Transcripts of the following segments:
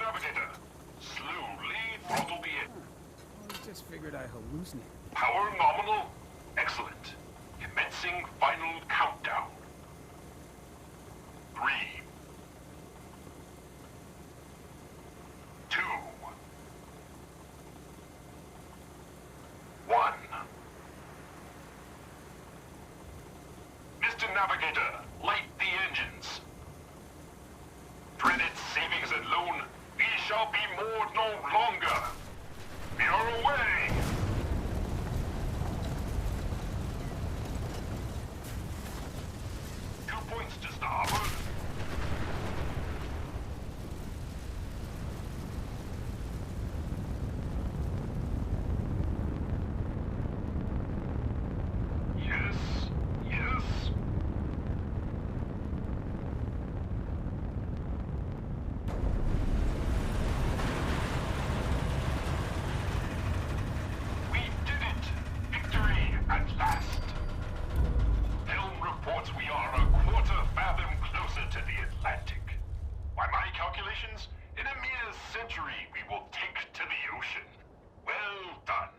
navigator. Slowly throttle the engine. I just figured I hallucinated. Power nominal. Excellent. Commencing final countdown. 3, 2, 1. Mr. Navigator, light the engines. Credit savings and loan, we shall be moored no longer. We are away. 2 points to starboard. Yes, yes. We did it! Victory at last! Helm reports we are a quarter fathom closer to the Atlantic. By my calculations, in a mere century we will take to the ocean. Well done.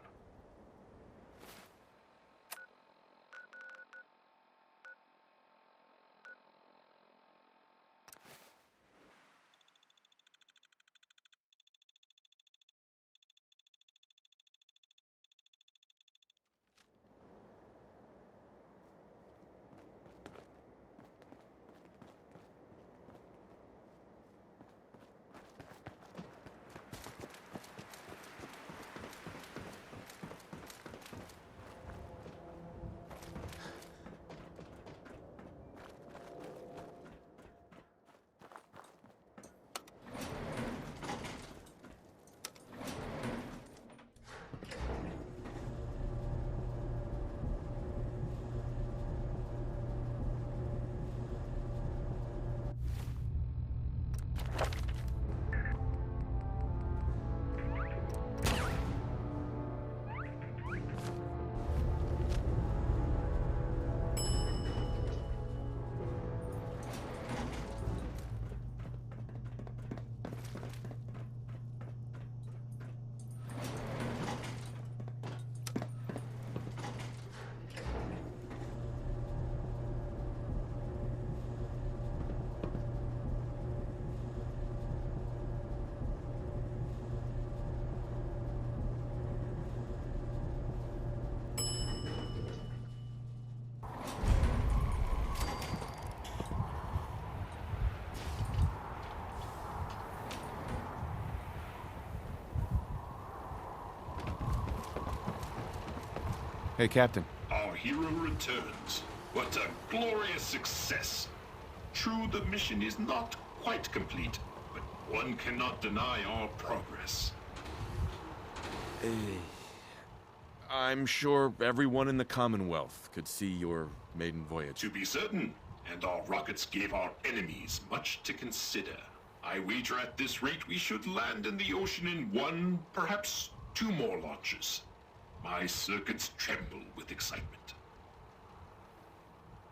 Hey, Captain. Our hero returns. What a glorious success. True, the mission is not quite complete, but one cannot deny our progress. I'm sure everyone in the Commonwealth could see your maiden voyage. To be certain, and our rockets gave our enemies much to consider. I wager at this rate we should land in the ocean in 1, perhaps 2 more launches. My circuits tremble with excitement.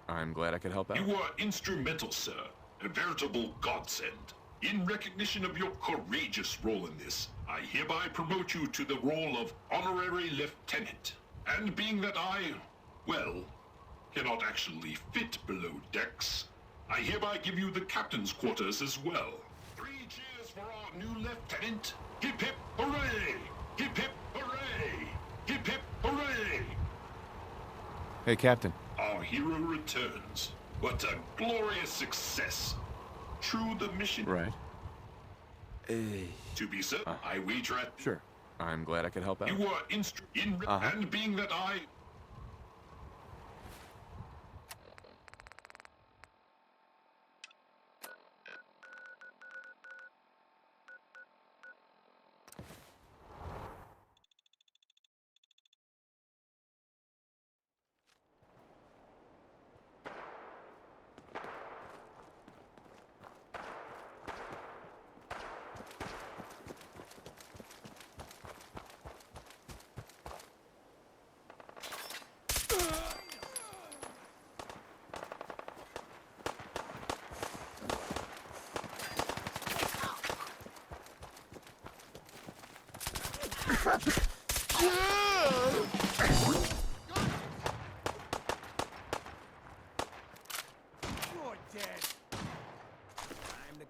I'm glad I could help out. You were instrumental, sir. A veritable godsend. In recognition of your courageous role in this, I hereby promote you to the role of Honorary Lieutenant. And being that I, well, cannot actually fit below decks, I hereby give you the captain's quarters as well. 3 cheers for our new lieutenant. Hip hip hooray! Hip hip hooray! Hip hip hooray! Hey, Captain. Our hero returns. What a glorious success. True, the mission... Right. To be certain, I wager at... Sure. I'm glad I could help out. You were and being that I...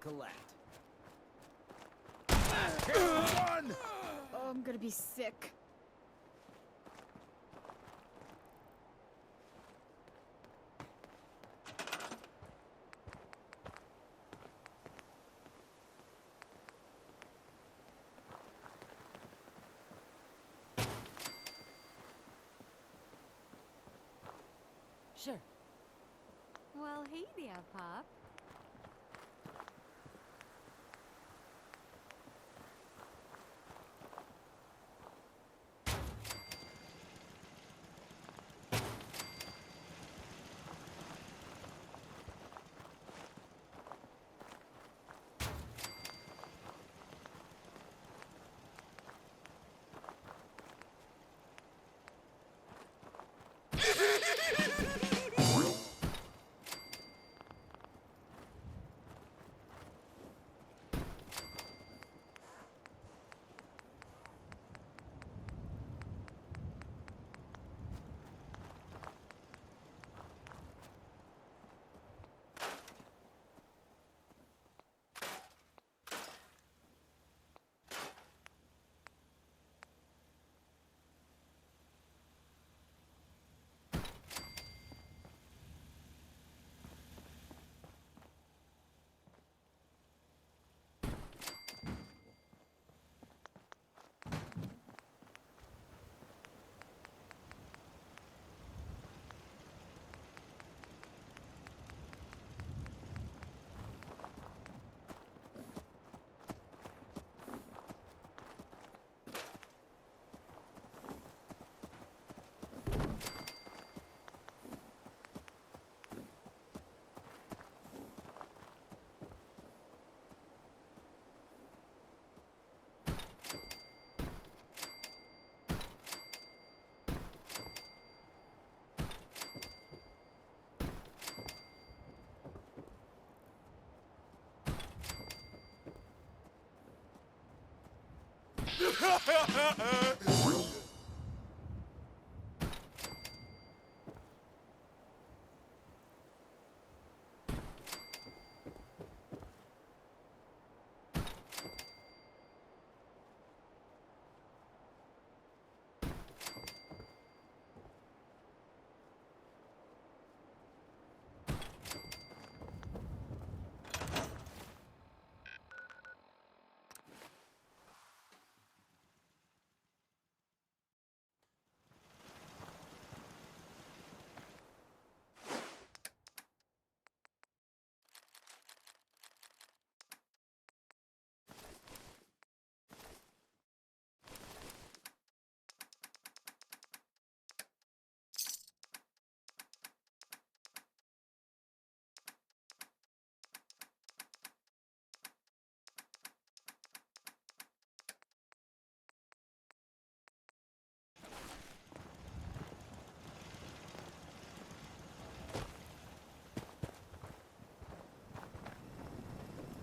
Colette. Run! Oh, I'm gonna be sick. Sure. Well, hey there, Pop.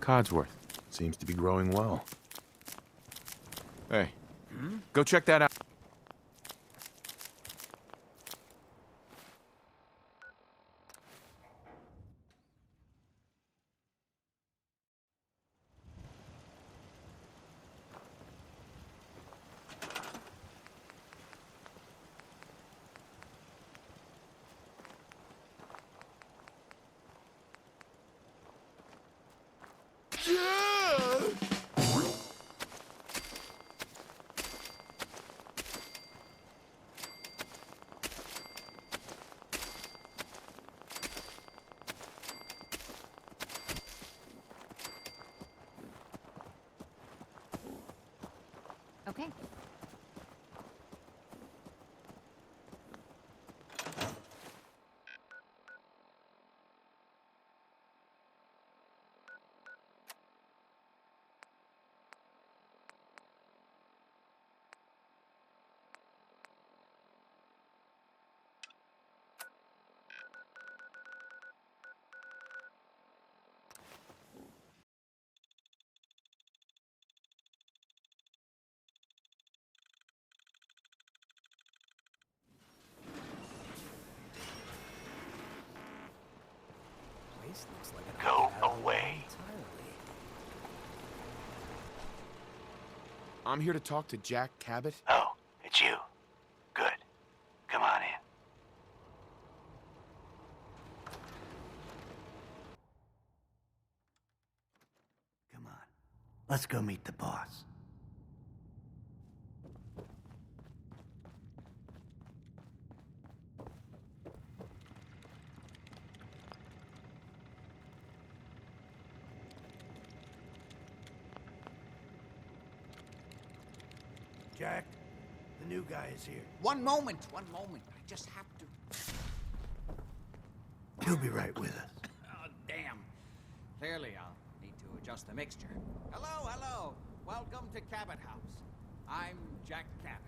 Codsworth seems to be growing well. Hey, go check that out. Okay. I'm here to talk to Jack Cabot. Oh, it's you. Good. Come on in. Come on. Let's go meet the boss. Jack, the new guy is here. One moment. I just have to... He'll be right with us. Oh, damn. Clearly, I'll need to adjust the mixture. Hello. Welcome to Cabot House. I'm Jack Cabot.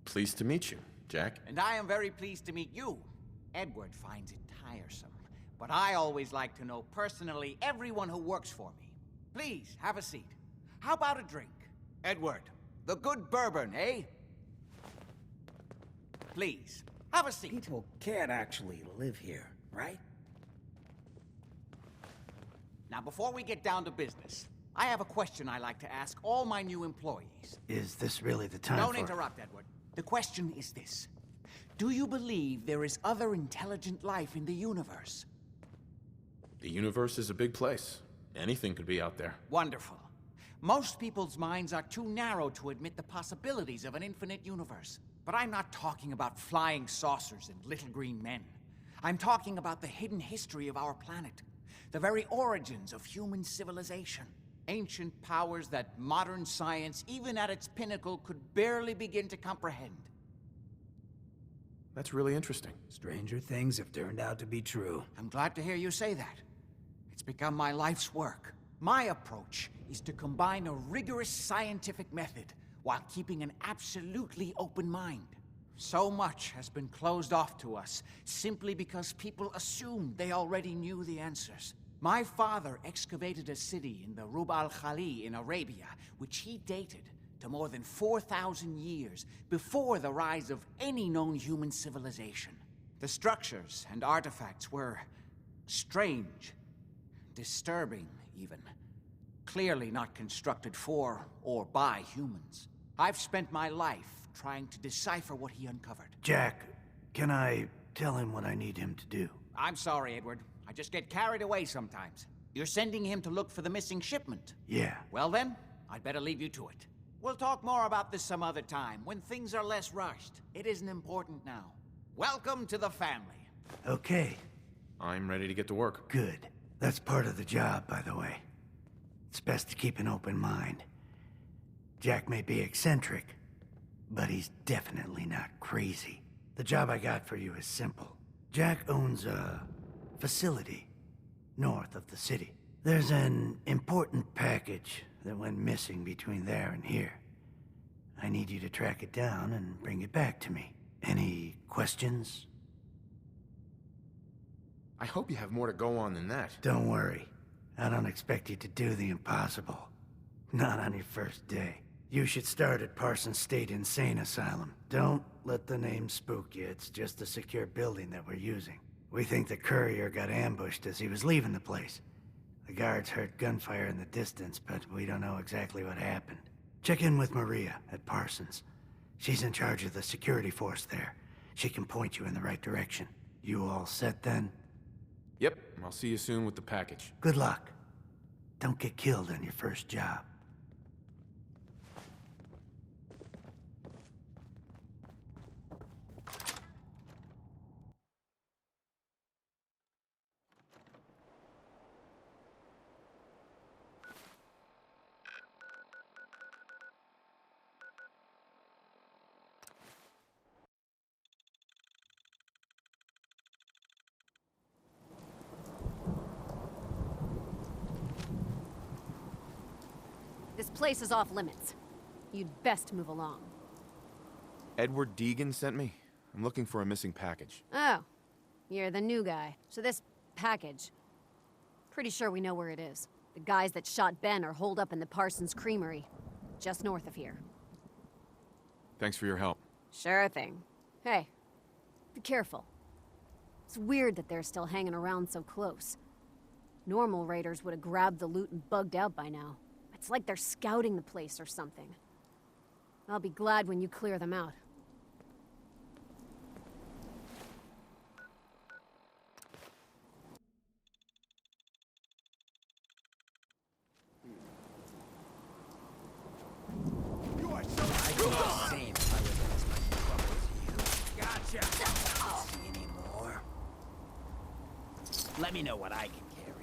Pleased to meet you, Jack. And I am very pleased to meet you. Edward finds it tiresome, but I always like to know personally everyone who works for me. Please, have a seat. How about a drink? Edward, the good bourbon, eh? Please, have a seat. People can't actually live here, right? Now, before we get down to business, I have a question I like to ask all my new employees. Is this really the time Don't interrupt, Edward. The question is this. Do you believe there is other intelligent life in the universe? The universe is a big place. Anything could be out there. Wonderful. Most people's minds are too narrow to admit the possibilities of an infinite universe. But I'm not talking about flying saucers and little green men. I'm talking about the hidden history of our planet. The very origins of human civilization. Ancient powers that modern science, even at its pinnacle, could barely begin to comprehend. That's really interesting. Stranger things have turned out to be true. I'm glad to hear you say that. It's become my life's work. My approach is to combine a rigorous scientific method while keeping an absolutely open mind. So much has been closed off to us simply because people assumed they already knew the answers. My father excavated a city in the Rub al-Khali in Arabia, which he dated to more than 4,000 years before the rise of any known human civilization. The structures and artifacts were strange, disturbing even, clearly not constructed for or by humans. I've spent my life trying to decipher what he uncovered. Jack, can I tell him what I need him to do? I'm sorry, Edward. I just get carried away sometimes. You're sending him to look for the missing shipment. Yeah. Well then, I'd better leave you to it. We'll talk more about this some other time, when things are less rushed. It isn't important now. Welcome to the family. Okay, I'm ready to get to work. good. That's part of the job, by the way. It's best to keep an open mind. Jack may be eccentric, but he's definitely not crazy. The job I got for you is simple. Jack owns a facility north of the city. There's an important package that went missing between there and here. I need you to track it down and bring it back to me. Any questions? I hope you have more to go on than that. Don't worry. I don't expect you to do the impossible. Not on your first day. You should start at Parsons State Insane Asylum. Don't let the name spook you. It's just a secure building that we're using. We think the courier got ambushed as he was leaving the place. The guards heard gunfire in the distance, but we don't know exactly what happened. Check in with Maria at Parsons. She's in charge of the security force there. She can point you in the right direction. You all set then? Yep, I'll see you soon with the package. Good luck. Don't get killed on your first job. This place is off limits. You'd best move along. Edward Deegan sent me. I'm looking for a missing package. Oh, you're the new guy. So this package, pretty sure we know where it is. The guys that shot Ben are holed up in the Parsons Creamery, just north of here. Thanks for your help. Sure thing. Hey, be careful. It's weird that they're still hanging around so close. Normal raiders would have grabbed the loot and bugged out by now. It's like they're scouting the place or something. I'll be glad when you clear them out. You are so I do the same if I was in as much trouble as you. Gotcha. See any more? Let me know what I can carry.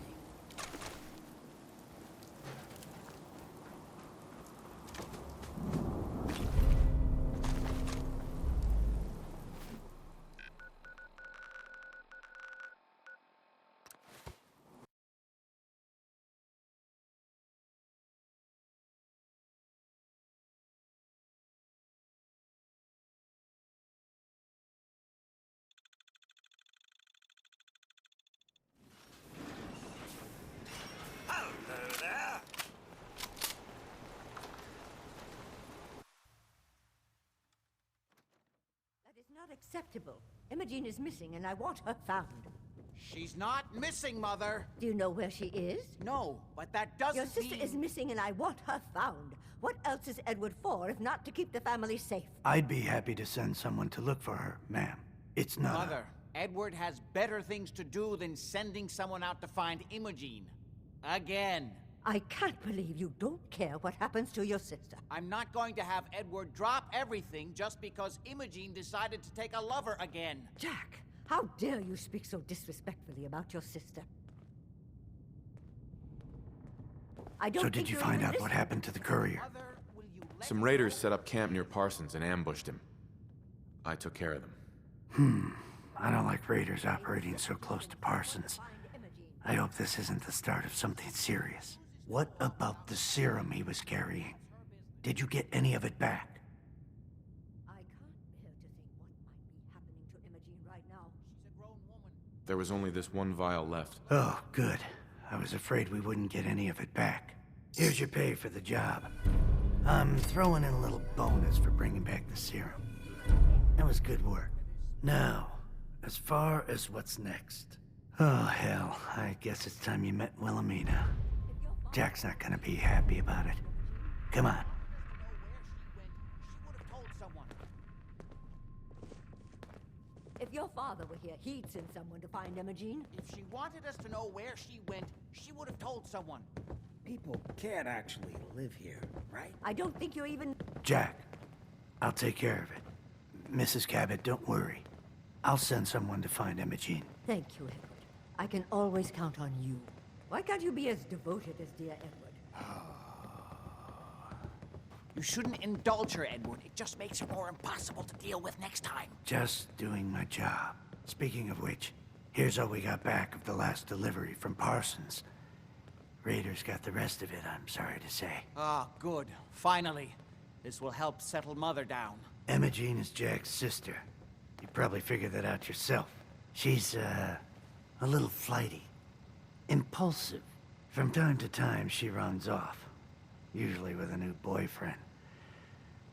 That is not acceptable. Imogene is missing, and I want her found. She's not missing, Mother. Do you know where she is? No, but that doesn't Your sister mean... is missing, and I want her found. What else is Edward for, if not to keep the family safe? I'd be happy to send someone to look for her, ma'am. It's not Mother, Edward has better things to do than sending someone out to find Imogene. Again. I can't believe you don't care what happens to your sister. I'm not going to have Edward drop everything just because Imogene decided to take a lover again. Jack, how dare you speak so disrespectfully about your sister? I don't So think did you you're find even out what listening. happened to the courier? Mother, will you let Some me raiders know? set up camp near Parsons and ambushed him. I took care of them. I don't like raiders operating so close to Parsons. I hope this isn't the start of something serious. What about the serum he was carrying? Did you get any of it back? I can't bear to think what might be happening to Imogene right now. She's a grown woman. There was only this one vial left. Oh, good. I was afraid we wouldn't get any of it back. Here's your pay for the job. I'm throwing in a little bonus for bringing back the serum. That was good work. Now, as far as what's next. Oh, hell. I guess it's time you met Wilhelmina. Jack's not gonna be happy about it. Come on. She would have told someone. If your father were here, he'd send someone to find Imogene. If she wanted us to know where she went, she would have told someone. People can't actually live here, right? I don't think you're even... Jack, I'll take care of it. Mrs. Cabot, don't worry. I'll send someone to find Imogene. Thank you, Edward. I can always count on you. Why can't you be as devoted as dear Edward? You shouldn't indulge her, Edward. It just makes her more impossible to deal with next time. Just doing my job. Speaking of which, here's all we got back of the last delivery from Parsons. Raiders got the rest of it, I'm sorry to say. Ah, good. Finally. This will help settle Mother down. Imogene is Jack's sister. You probably figured that out yourself. She's, a little flighty. Impulsive. From time to time, she runs off. Usually with a new boyfriend.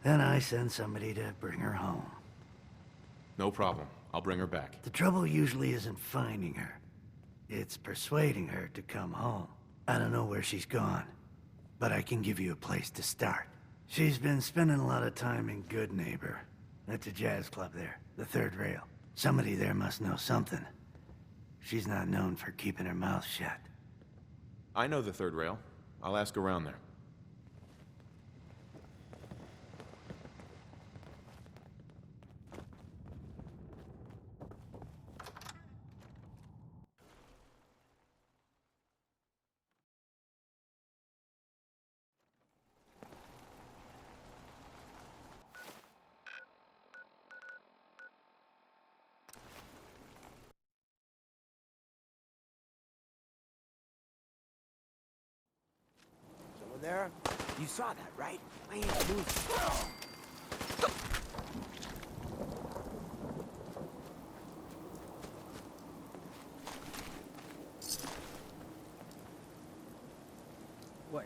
Then I send somebody to bring her home. No problem. I'll bring her back. The trouble usually isn't finding her. It's persuading her to come home. I don't know where she's gone, but I can give you a place to start. She's been spending a lot of time in Good Neighbor. That's a jazz club there, the third rail. Somebody there must know something. She's not known for keeping her mouth shut. I know the third rail. I'll ask around there. Someone there? You saw that, right? I ain't moving. What?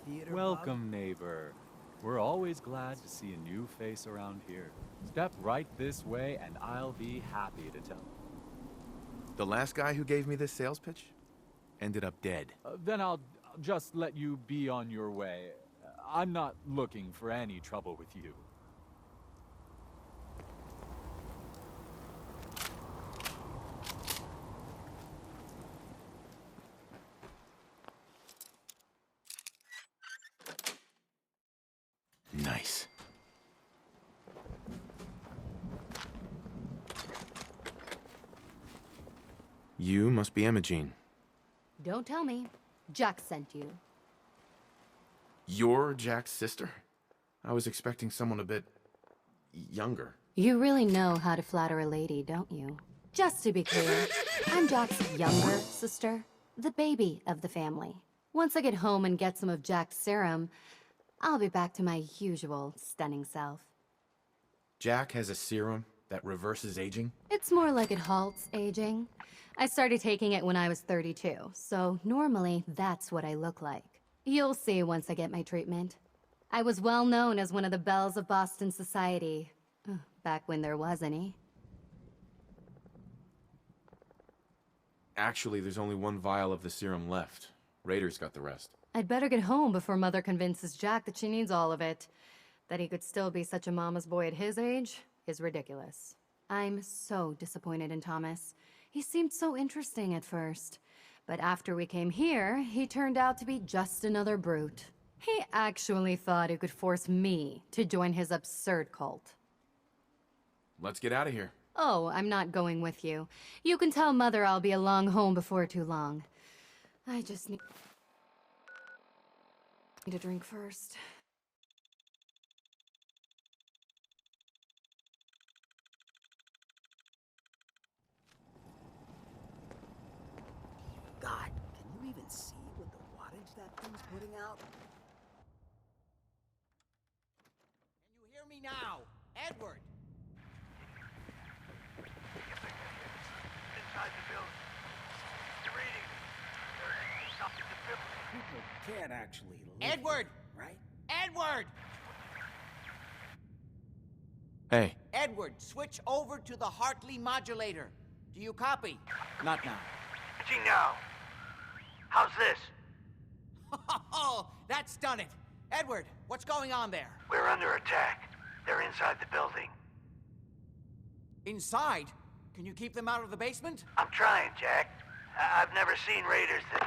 Theater Welcome, neighbor. We're always glad to see a new face around here. Step right this way and I'll be happy to tell. The last guy who gave me this sales pitch ended up dead. Then I'll just let you be on your way. I'm not looking for any trouble with you. Nice. You must be Imogene. Don't tell me. Jack sent you. You're Jack's sister? I was expecting someone a bit younger. You really know how to flatter a lady, don't you? Just to be clear, I'm Jack's younger sister, the baby of the family. Once I get home and get some of Jack's serum, I'll be back to my usual stunning self. Jack has a serum that reverses aging? It's more like it halts aging. I started taking it when I was 32, so normally that's what I look like. You'll see once I get my treatment. I was well known as one of the belles of Boston society, back when there was any. Actually, there's only one vial of the serum left. Raiders got the rest. I'd better get home before Mother convinces Jack that she needs all of it. That he could still be such a mama's boy at his age is ridiculous. I'm so disappointed in Thomas. He seemed so interesting at first. But after we came here, he turned out to be just another brute. He actually thought he could force me to join his absurd cult. Let's get out of here. Oh, I'm not going with you. You can tell Mother I'll be along home before too long. I just need a drink first. God, can you even see what the wattage that thing's putting out? Can you hear me now? Edward! Inside the building. You're reading. There's something to film. People can't actually live Edward! here, right? Edward! Hey, Edward, switch over to the Hartley modulator. Do you copy? Not now. Gee, now. How's this? Oh, that's done it. Edward, what's going on there? We're under attack. They're inside the building. Inside? Can you keep them out of the basement? I'm trying, Jack. I've never seen raiders that...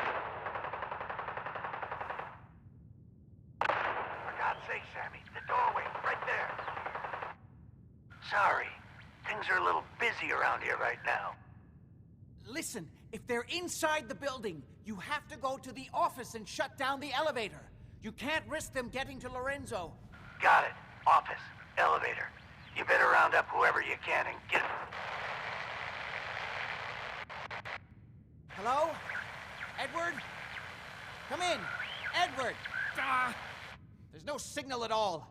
For God's sake, Sammy, the doorway, right there. Sorry. Things are a little busy around here right now. Listen, if they're inside the building, you have to go to the office and shut down the elevator. You can't risk them getting to Lorenzo. Got it. Office. Elevator. You better round up whoever you can and get... Hello? Edward? Come in. Edward! Ah! There's no signal at all.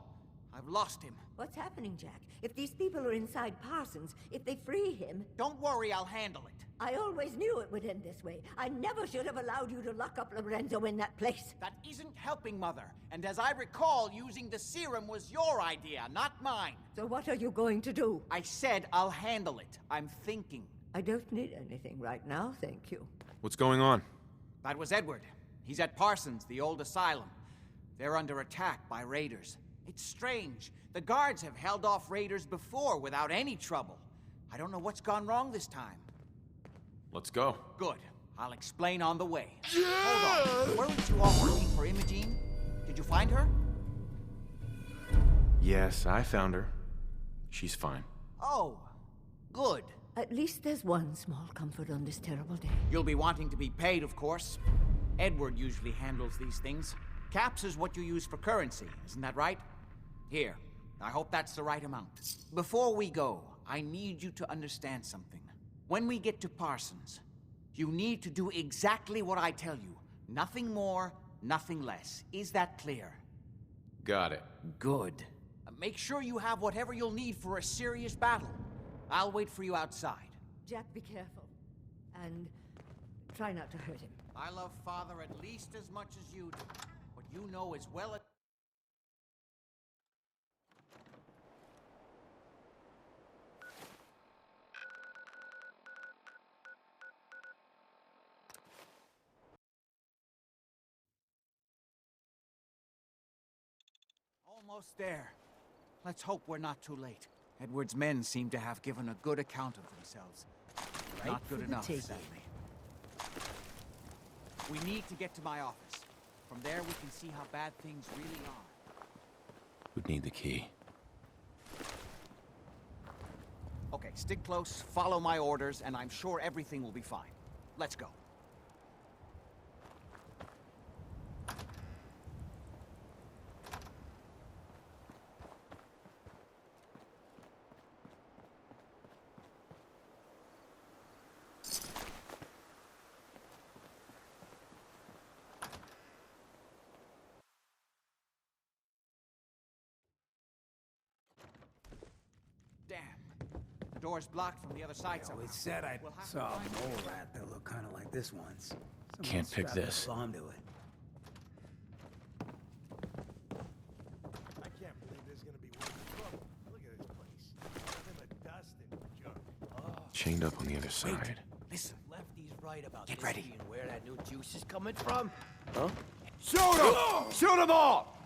I've lost him. What's happening, Jack? If these people are inside Parsons, if they free him... Don't worry, I'll handle it. I always knew it would end this way. I never should have allowed you to lock up Lorenzo in that place. That isn't helping, Mother. And as I recall, using the serum was your idea, not mine. So what are you going to do? I said I'll handle it. I'm thinking. I don't need anything right now, thank you. what's going on? That was Edward. He's at Parsons, the old asylum. They're under attack by raiders. It's strange. The guards have held off raiders before without any trouble. I don't know what's gone wrong this time. Let's go. Good. I'll explain on the way. Hold on. Weren't you all looking for Imogene? Did you find her? Yes, I found her. She's fine. Oh, good. At least there's one small comfort on this terrible day. You'll be wanting to be paid, of course. Edward usually handles these things. Caps is what you use for currency, isn't that right? Here, I hope that's the right amount. Before we go, I need you to understand something. When we get to Parsons, you need to do exactly what I tell you. Nothing more, nothing less. Is that clear? Got it. Good. Make sure you have whatever you'll need for a serious battle. I'll wait for you outside. Jack, be careful. And try not to hurt him. I love Father at least as much as you do. But you know as well as... Almost there. Let's hope we're not too late. Edward's men seem to have given a good account of themselves. Not good enough, sadly. We need to get to my office. From there, we can see how bad things really are. Would need the key. Okay, stick close, follow my orders, and I'm sure everything will be fine. Let's go. Damn. The door's blocked from the other side somehow. We said I We'll have to saw a find mole rat that looked kind of like this once. Someone Can't pick strapped a this. bomb to it. I can't believe there's gonna be one trouble. Look at this place. Nothing but dust and junk. Chained up on the other side. Listen. Lefty's right about Get this ready. being where that new juice is coming from. Shoot him! Shoot them all!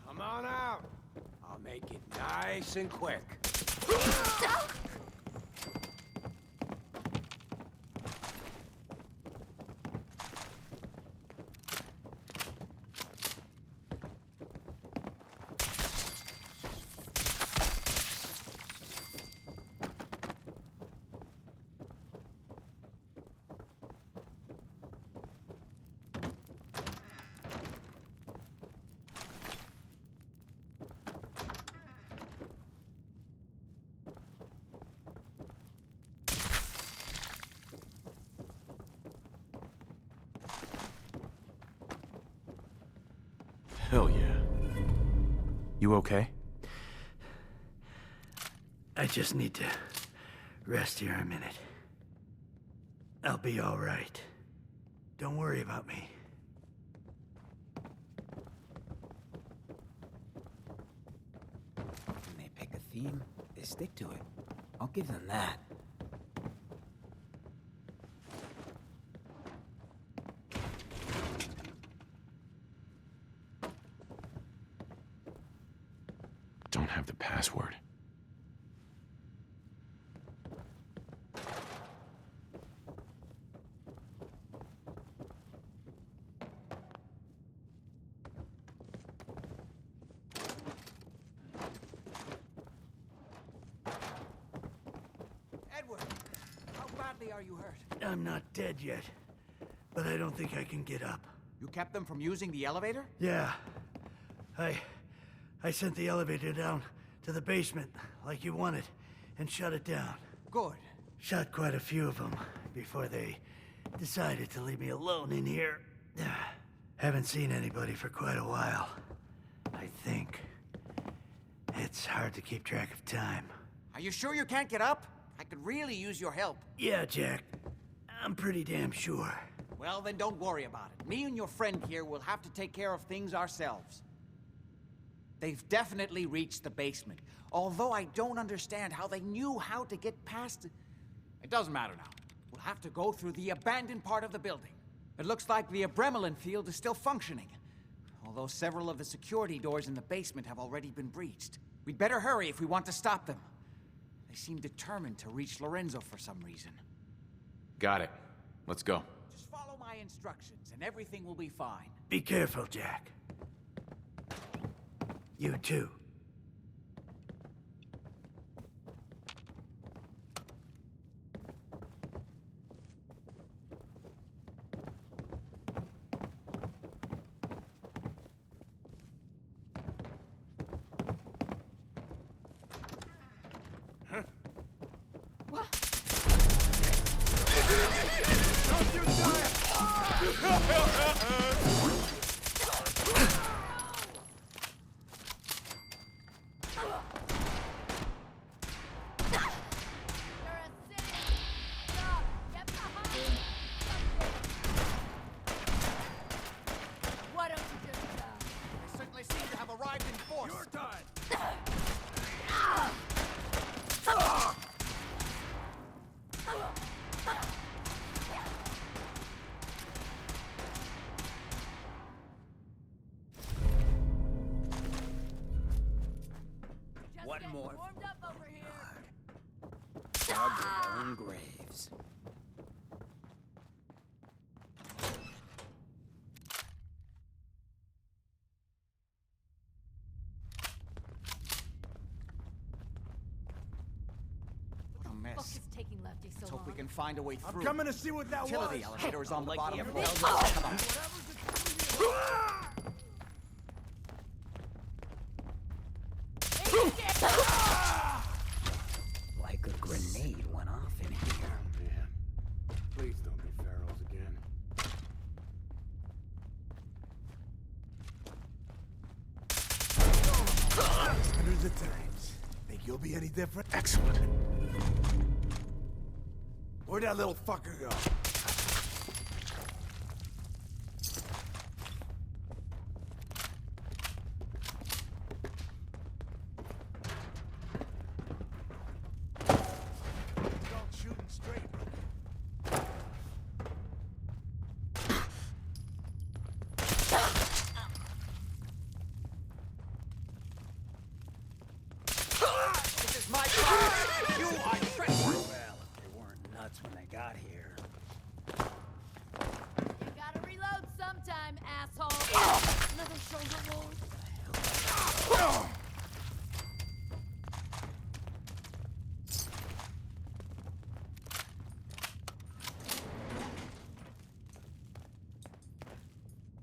Come on out. I'll make it nice and quick. Hell yeah. You okay? I just need to rest here a minute. I'll be all right. Don't worry about me. When they pick a theme, they stick to it. I'll give them that. Don't have the password. Edward, how badly are you hurt? I'm not dead yet, but I don't think I can get up. You kept them from using the elevator? Yeah. I sent the elevator down to the basement like you wanted and shut it down. Good. Shot quite a few of them before they decided to leave me alone in here. Haven't seen anybody for quite a while. I think. It's hard to keep track of time. Are you sure you can't get up? I could really use your help. Yeah, Jack. I'm pretty damn sure. Well, then don't worry about it. Me and your friend here will have to take care of things ourselves. They've definitely reached the basement, although I don't understand how they knew how to get past it. It doesn't matter now. We'll have to go through the abandoned part of the building. It looks like the Abremelin field is still functioning, although several of the security doors in the basement have already been breached. We'd better hurry if we want to stop them. They seem determined to reach Lorenzo for some reason. Got it. Let's go. Just follow my instructions and everything will be fine. Be careful, Jack. You too. They certainly seem to have arrived in force. Your time! What getting more? warmed up over here. Dug your own graves. What a Fuck mess. is taking Lefty so Let's long? hope we can find a way through. I'm coming to see what that Utility was. elevator is on the Like bottom the floor. Emerald Come on. Like a grenade went off in here. Man, please don't be pharaohs again. Hundreds of times. Think you'll be any different? Excellent. Where'd that little fucker go? Don't shooting straight. This is my property. You are treacherous. Well, they weren't nuts when they got here. You gotta reload sometime, asshole. Another shoulder wound.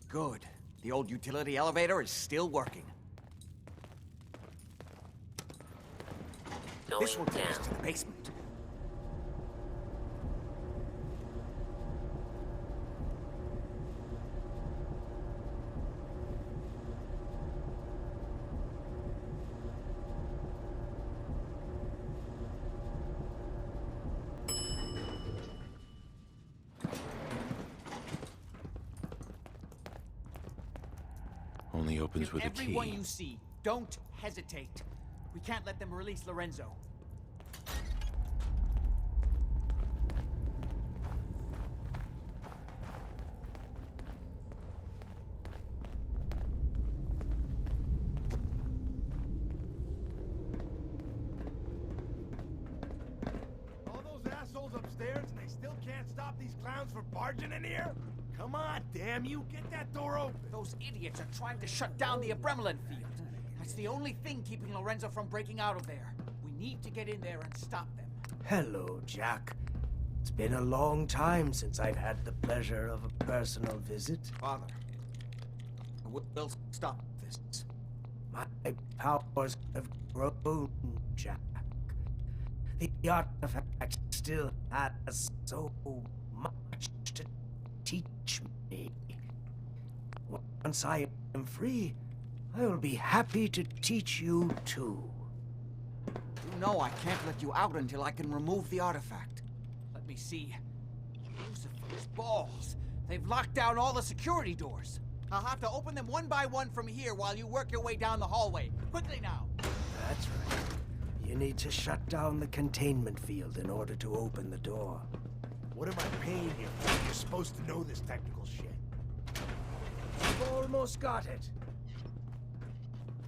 Good. The old utility elevator is still working. This will take us to the basement. Only opens with a Everyone key. you see, don't hesitate. We can't let them release Lorenzo. All those assholes upstairs and they still can't stop these clowns from barging in here? Come on, damn you, get that door open. Those idiots are trying to shut down the Abremlin field. That's the only thing keeping Lorenzo from breaking out of there. We need to get in there and stop them. Hello, Jack. It's been a long time since I've had the pleasure of a personal visit. Father, we'll stop this. My powers have grown, Jack. The artifact still has so much to teach me. Once I am free, I will be happy to teach you too. You know I can't let you out until I can remove the artifact. Let me see. Lucifer's balls. They've locked down all the security doors. I'll have to open them one by one from here while you work your way down the hallway. Quickly now. That's right. You need to shut down the containment field in order to open the door. What am I paying you for? You're supposed to know this technical shit. You've almost got it.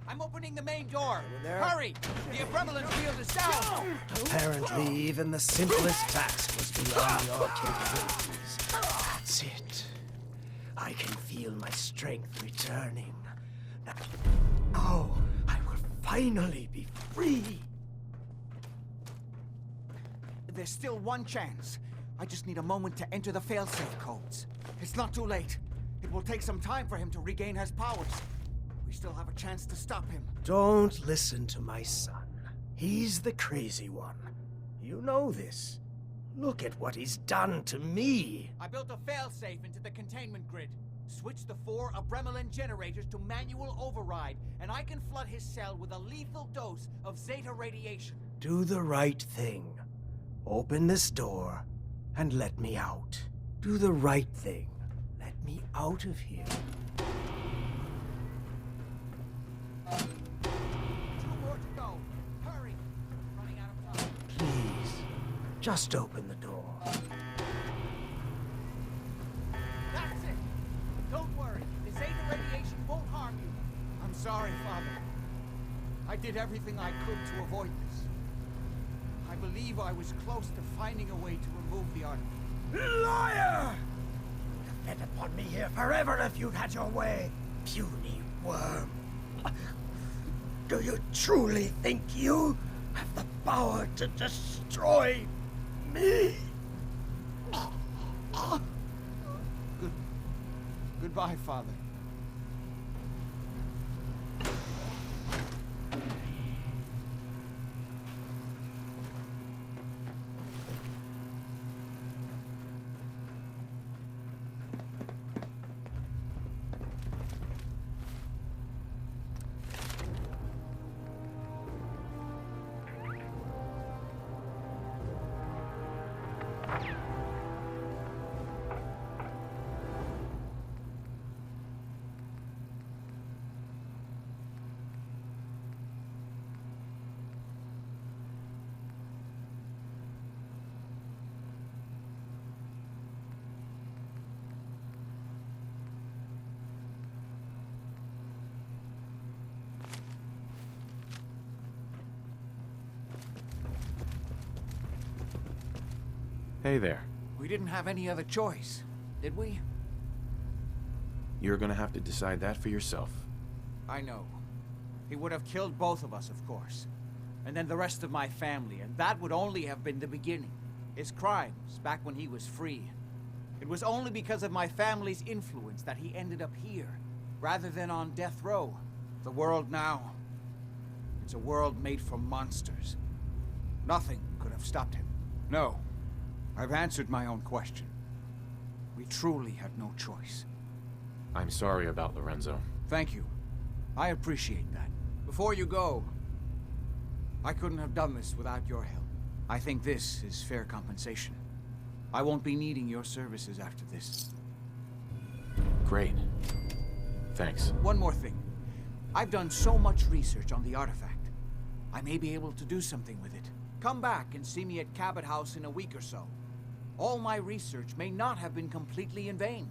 I'm opening the main door. there? Hurry! The Abremlin field is down! Apparently, even the simplest task was beyond your capabilities. That's it. I can feel my strength returning. Now, I will finally be free. There's still one chance. I just need a moment to enter the failsafe codes. It's not too late. It will take some time for him to regain his powers. We still have a chance to stop him. Don't listen to my son. He's the crazy one. You know this. Look at what he's done to me. I built a failsafe into the containment grid. Switch the 4 Abremlin generators to manual override, and I can flood his cell with a lethal dose of Zeta radiation. Do the right thing. Open this door and let me out. Do the right thing. Let me out of here. 2 more to go. Hurry! Running out of time. Please, just open the door. That's it! Don't worry. The Zeta radiation won't harm you. I'm sorry, Father. I did everything I could to avoid this. I believe I was close to finding a way to remove the artifact. Liar! You'd have fed upon me here forever if you'd had your way, puny worm. Do you truly think you have the power to destroy me? Goodbye, Father. Hey there. We didn't have any other choice, did we? You're gonna have to decide that for yourself. I know. He would have killed both of us, of course. And then the rest of my family, and that would only have been the beginning. His crimes, back when he was free. It was only because of my family's influence that he ended up here, rather than on death row. The world now, it's a world made for monsters. Nothing could have stopped him. No. I've answered my own question. We truly had no choice. I'm sorry about Lorenzo. Thank you. I appreciate that. Before you go, I couldn't have done this without your help. I think this is fair compensation. I won't be needing your services after this. Great. Thanks. One more thing. I've done so much research on the artifact. I may be able to do something with it. Come back and see me at Cabot House in a week or so. All my research may not have been completely in vain.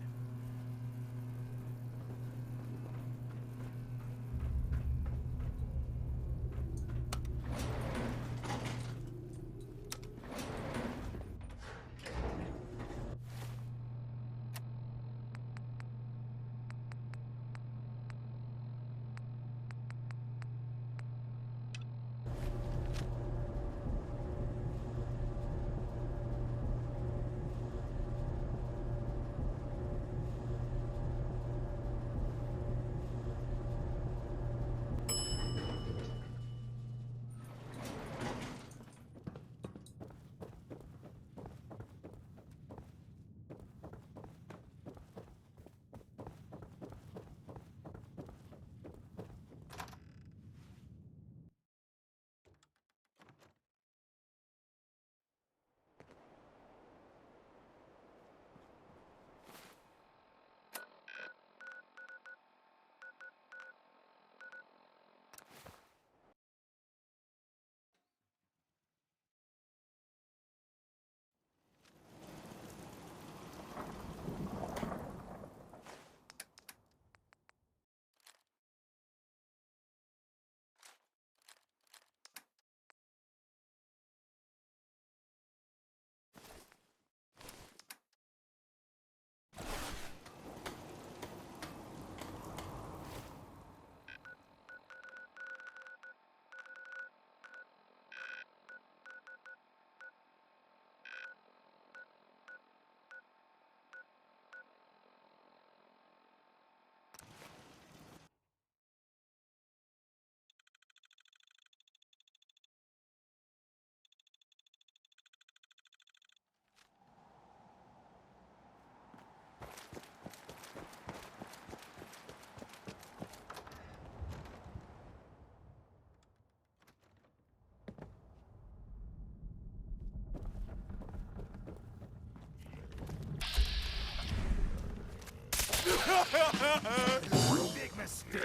Big mistake.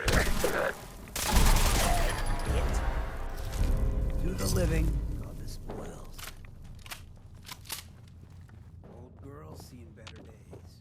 To the living, God the spoils. Old girl seeing better days.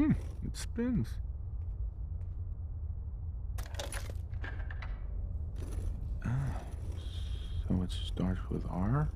It spins. So it starts with R?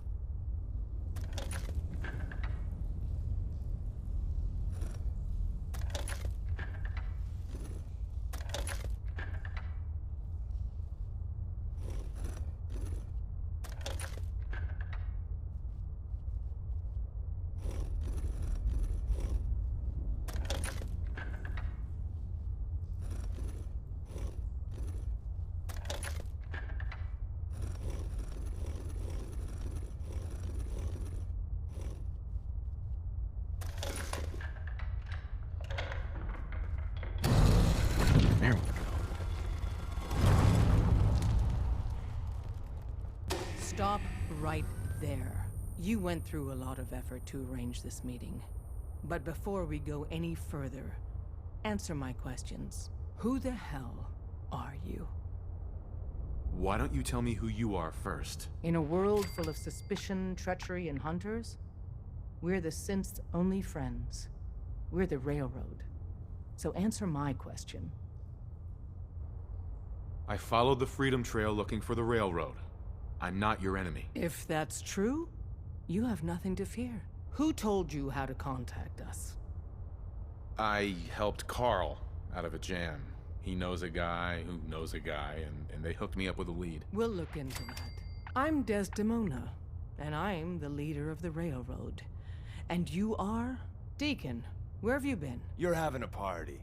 Stop right there. You went through a lot of effort to arrange this meeting. But before we go any further, answer my questions. Who the hell are you? Why don't you tell me who you are first? In a world full of suspicion, treachery, and hunters, we're the synth's only friends. We're the Railroad. So answer my question. I followed the Freedom Trail looking for the Railroad. I'm not your enemy. If that's true, you have nothing to fear. Who told you how to contact us? I helped Carl out of a jam. He knows a guy who knows a guy, and they hooked me up with a lead. We'll look into that. I'm Desdemona, and I'm the leader of the Railroad. And you are? Deacon, where have you been? You're having a party.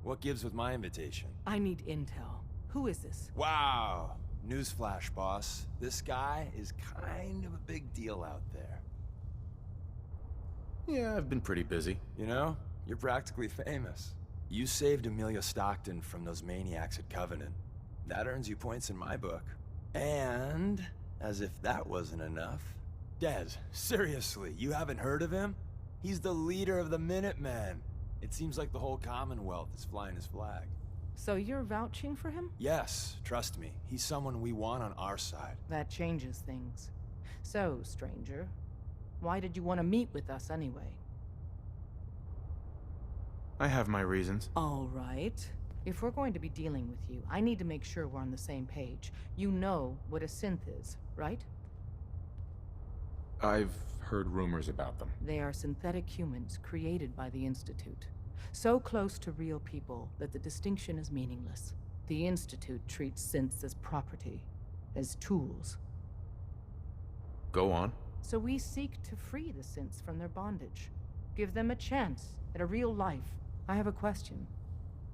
What gives with my invitation? I need intel. Who is this? Wow. Newsflash, boss. This guy is kind of a big deal out there. Yeah, I've been pretty busy. You know, you're practically famous. You saved Amelia Stockton from those maniacs at Covenant. That earns you points in my book. And, as if that wasn't enough, Des, seriously, you haven't heard of him? He's the leader of the Minutemen. It seems like the whole Commonwealth is flying his flag. So you're vouching for him? Yes, trust me. He's someone we want on our side. That changes things. So, stranger, why did you want to meet with us anyway? I have my reasons. All right. If we're going to be dealing with you, I need to make sure we're on the same page. You know what a synth is, right? I've heard rumors about them. They are synthetic humans created by the Institute. So close to real people that the distinction is meaningless. The Institute treats synths as property, as tools. Go on. So we seek to free the synths from their bondage. Give them a chance at a real life. I have a question.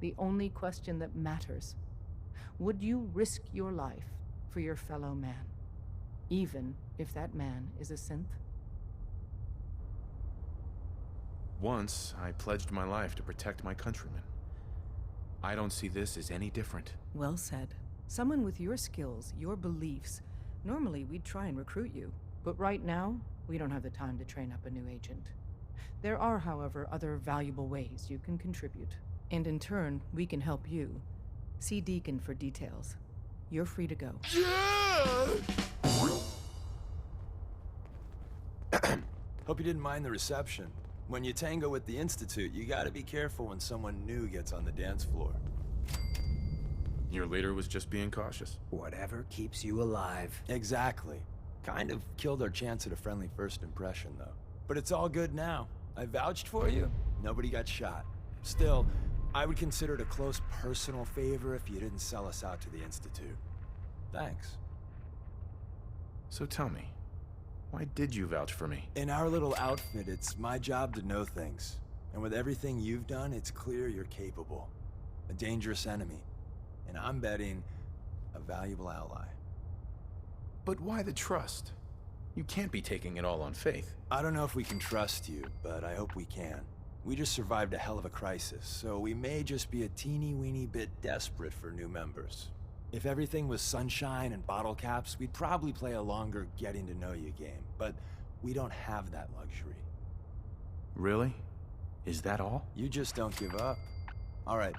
The only question that matters. Would you risk your life for your fellow man? Even if that man is a synth? Once, I pledged my life to protect my countrymen. I don't see this as any different. Well said. Someone with your skills, your beliefs. Normally, we'd try and recruit you. But right now, we don't have the time to train up a new agent. There are, however, other valuable ways you can contribute. And in turn, we can help you. See Deacon for details. You're free to go. Hope you didn't mind the reception. When you tango with the Institute, you gotta be careful when someone new gets on the dance floor. Your leader was just being cautious. Whatever keeps you alive. Exactly. Kind of killed our chance at a friendly first impression, though. But it's all good now. I vouched for you. Nobody got shot. Still, I would consider it a close personal favor if you didn't sell us out to the Institute. Thanks. So tell me, why did you vouch for me? In our little outfit, it's my job to know things. And with everything you've done, it's clear you're capable. A dangerous enemy. And I'm betting a valuable ally. But why the trust? You can't be taking it all on faith. I don't know if we can trust you, but I hope we can. We just survived a hell of a crisis, so we may just be a teeny-weeny bit desperate for new members. If everything was sunshine and bottle caps, we'd probably play a longer getting-to-know-you game, but we don't have that luxury. Really? Is that all? You just don't give up. All right,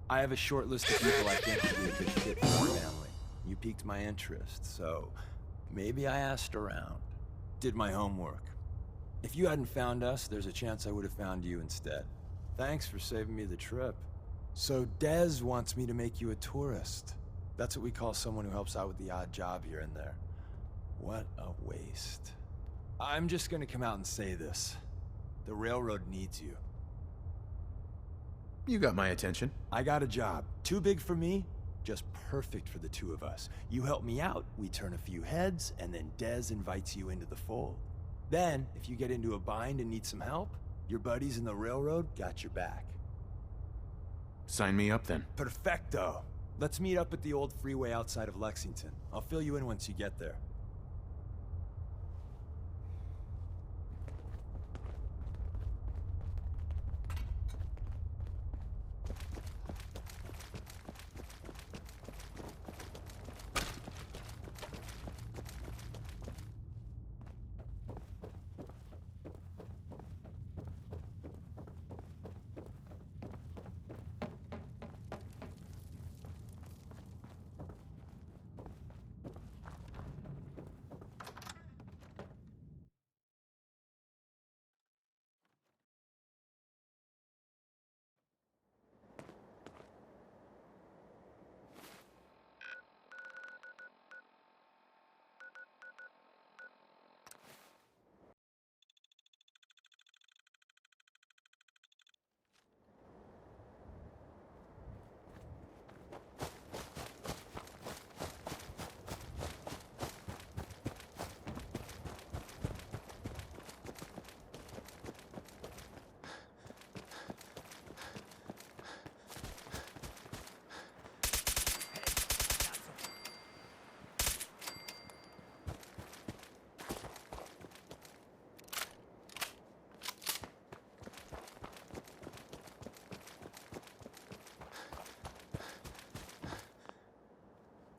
I have a short list of people I think would be a good fit for our family. You piqued my interest, so maybe I asked around. Did my homework. If you hadn't found us, there's a chance I would have found you instead. Thanks for saving me the trip. So Dez wants me to make you a tourist. That's what we call someone who helps out with the odd job here and there. What a waste. I'm just gonna come out and say this. The railroad needs you. You got my attention. I got a job. Too big for me, just perfect for the two of us. You help me out, we turn a few heads, and then Dez invites you into the fold. Then, if you get into a bind and need some help, your buddies in the railroad got your back. Sign me up then. Perfecto. Let's meet up at the old freeway outside of Lexington. I'll fill you in once you get there.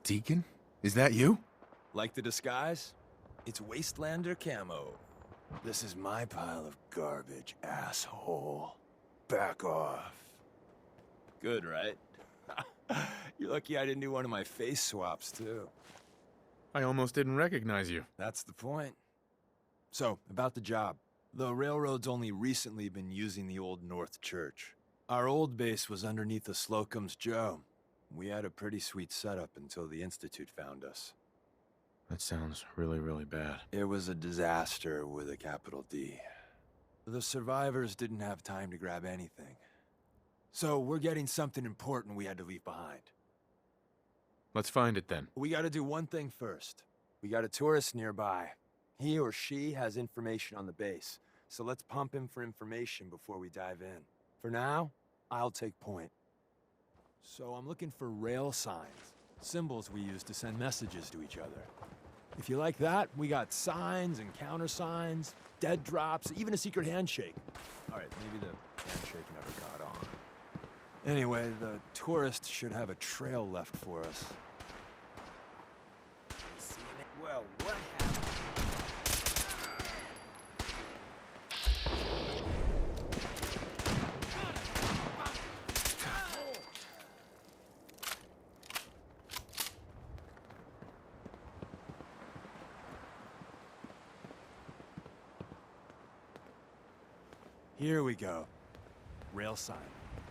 Deacon? Is that you? Like the disguise? It's Wastelander camo. This is my pile of garbage, asshole. Back off. Good, right? You're lucky I didn't do one of my face swaps, too. I almost didn't recognize you. That's the point. So, about the job. The railroad's only recently been using the Old North Church. Our old base was underneath the Slocum's Joe. We had a pretty sweet setup until the Institute found us. That sounds really, really bad. It was a disaster with a capital D. The survivors didn't have time to grab anything. So we're getting something important we had to leave behind. Let's find it then. We gotta do one thing first. We got a tourist nearby. He or she has information on the base. So let's pump him for information before we dive in. For now, I'll take point. So I'm looking for rail signs, symbols we use to send messages to each other. If you like that, we got signs and countersigns, dead drops, even a secret handshake. All right, maybe the handshake never got on. Anyway, the tourist should have a trail left for us. Well, what happened? Here we go. Rail sign.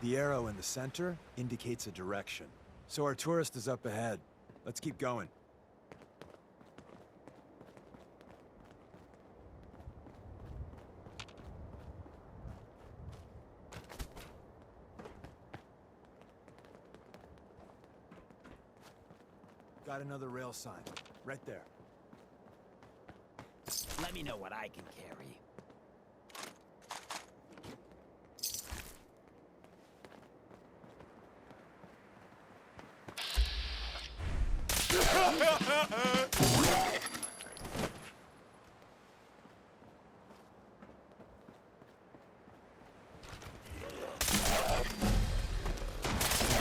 The arrow in the center indicates a direction. So our tourist is up ahead. Let's keep going. Got another rail sign. Right there. Let me know what I can carry.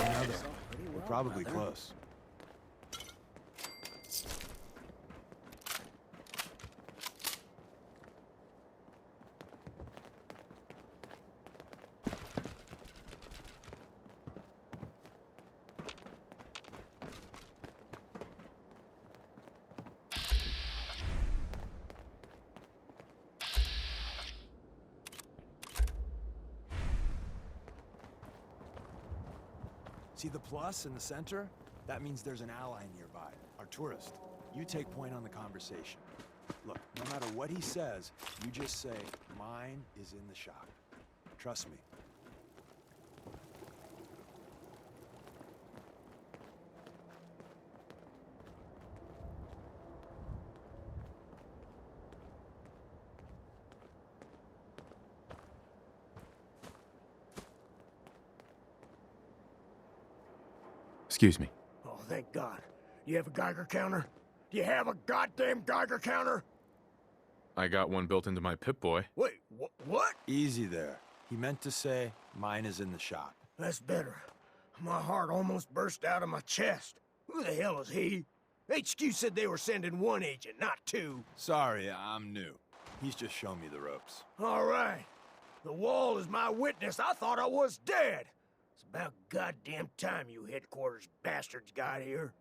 Another. We're probably close. See the plus in the center? That means there's an ally nearby, our tourist. You take point on the conversation. Look, no matter what he says, you just say, mine is in the shop. Trust me. Excuse me. Oh, thank God. You have a Geiger counter? Do you have a goddamn Geiger counter? I got one built into my Pip-Boy. Wait, what? Easy there. He meant to say, mine is in the shop. That's better. My heart almost burst out of my chest. Who the hell is he? HQ said they were sending one agent, not two. Sorry, I'm new. He's just shown me the ropes. All right. The wall is my witness. I thought I was dead. It's about goddamn time you headquarters bastards got here.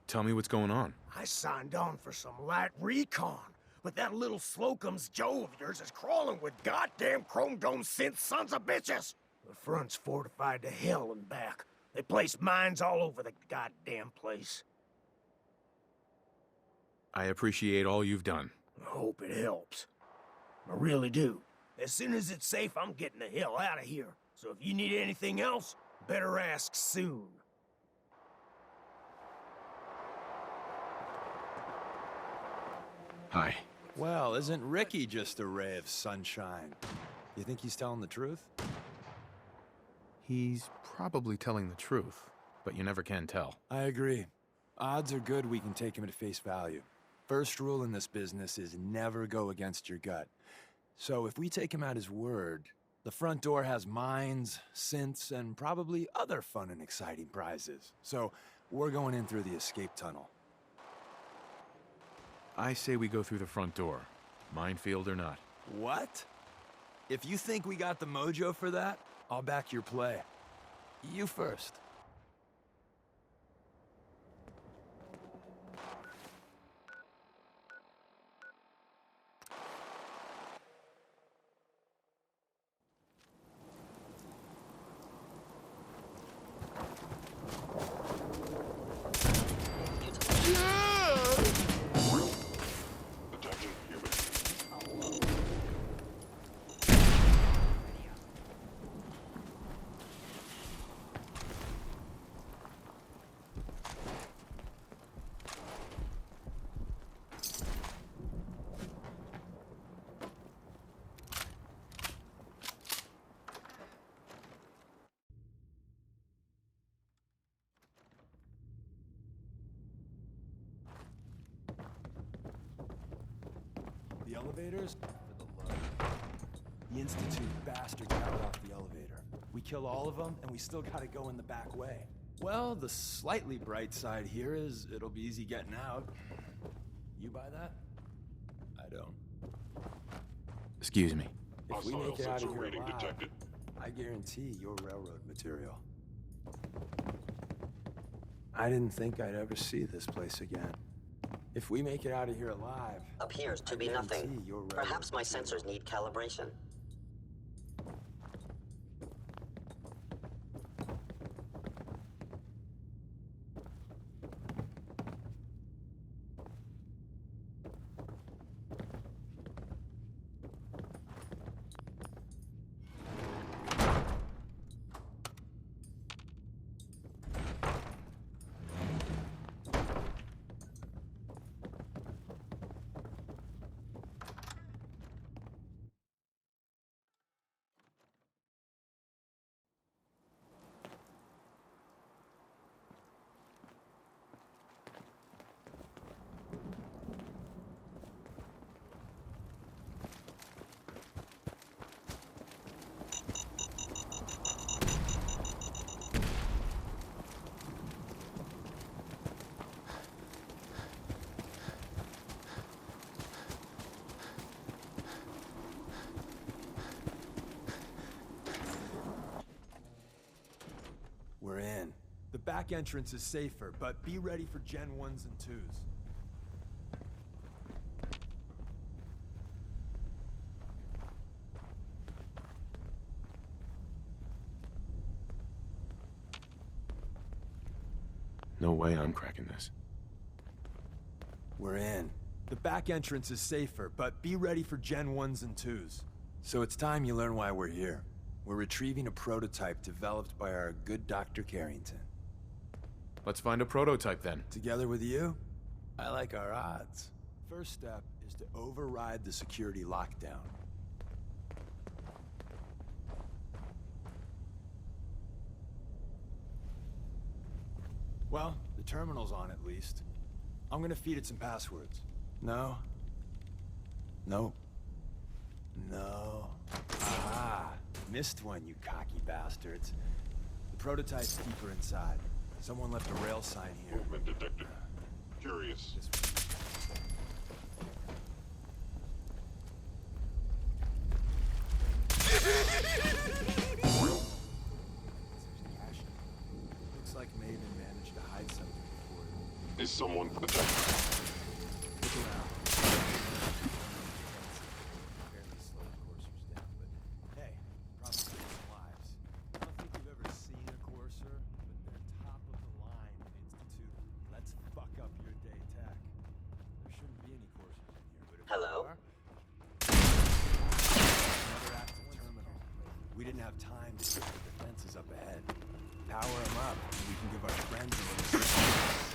Tell me what's going on. I signed on for some light recon, but that little Slocum's Joe of yours is crawling with goddamn chrome dome synth sons of bitches. The front's fortified to hell and back. They placed mines all over the goddamn place. I appreciate all you've done. I hope it helps. I really do. As soon as it's safe, I'm getting the hell out of here. So if you need anything else, better ask soon. Hi. Well, isn't Ricky just a ray of sunshine? You think he's telling the truth? He's probably telling the truth, but you never can tell. I agree. Odds are good we can take him at face value. First rule in this business is never go against your gut. So if we take him at his word, the front door has mines, synths, and probably other fun and exciting prizes. So we're going in through the escape tunnel. I say we go through the front door, minefield or not. What? If you think we got the mojo for that, I'll back your play. You first. The elevators? For the love. The Institute bastards got off the elevator. We kill all of them, and we still gotta go in the back way. Well, the slightly bright side here is it'll be easy getting out. You buy that? I don't. Excuse me. If we make it out of here alive, I guarantee you're railroad material. I didn't think I'd ever see this place again. If we make it out of here alive... Appears to be nothing. Perhaps my sensors need calibration. We're in. The back entrance is safer, but be ready for Gen 1s and 2s. No way I'm cracking this. We're in. The back entrance is safer, but be ready for Gen 1s and 2s. So it's time you learn why we're here. We're retrieving a prototype developed by our good Dr. Carrington. Let's find a prototype then. Together with you, I like our odds. First step is to override the security lockdown. Well, the terminal's on at least. I'm gonna feed it some passwords. No. Nope. No. Ah, missed one, you cocky bastards. The prototype's deeper inside. Someone left a rail sign here. Movement detected. Curious. Looks like Maven managed to hide something before. Is someone protected? Look around. Fairly slow coursers down, but hey, probably saves lives. I don't think you've ever seen a courser, but they're top of the line in Institute. Let's fuck up your day tech. There shouldn't be any coursers in here, but if Hello? there are, another active terminal. We didn't have time to get the defenses up ahead. Power them up, and we can give our friends a little support.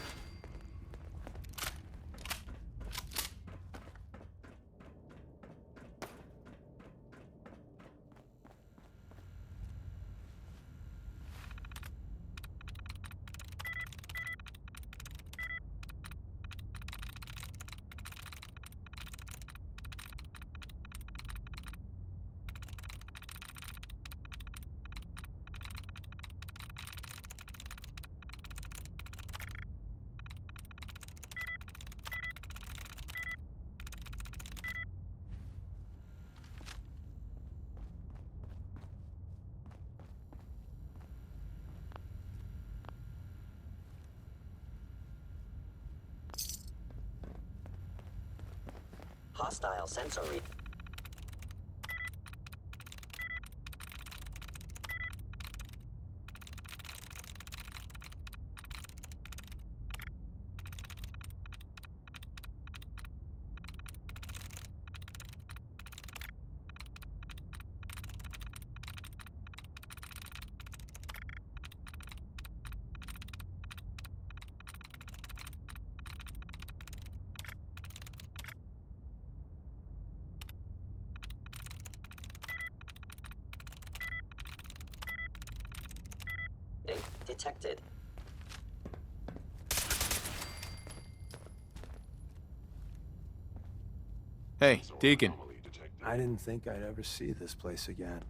Hostile sensor read. Detected. Hey, Deacon. I didn't think I'd ever see this place again.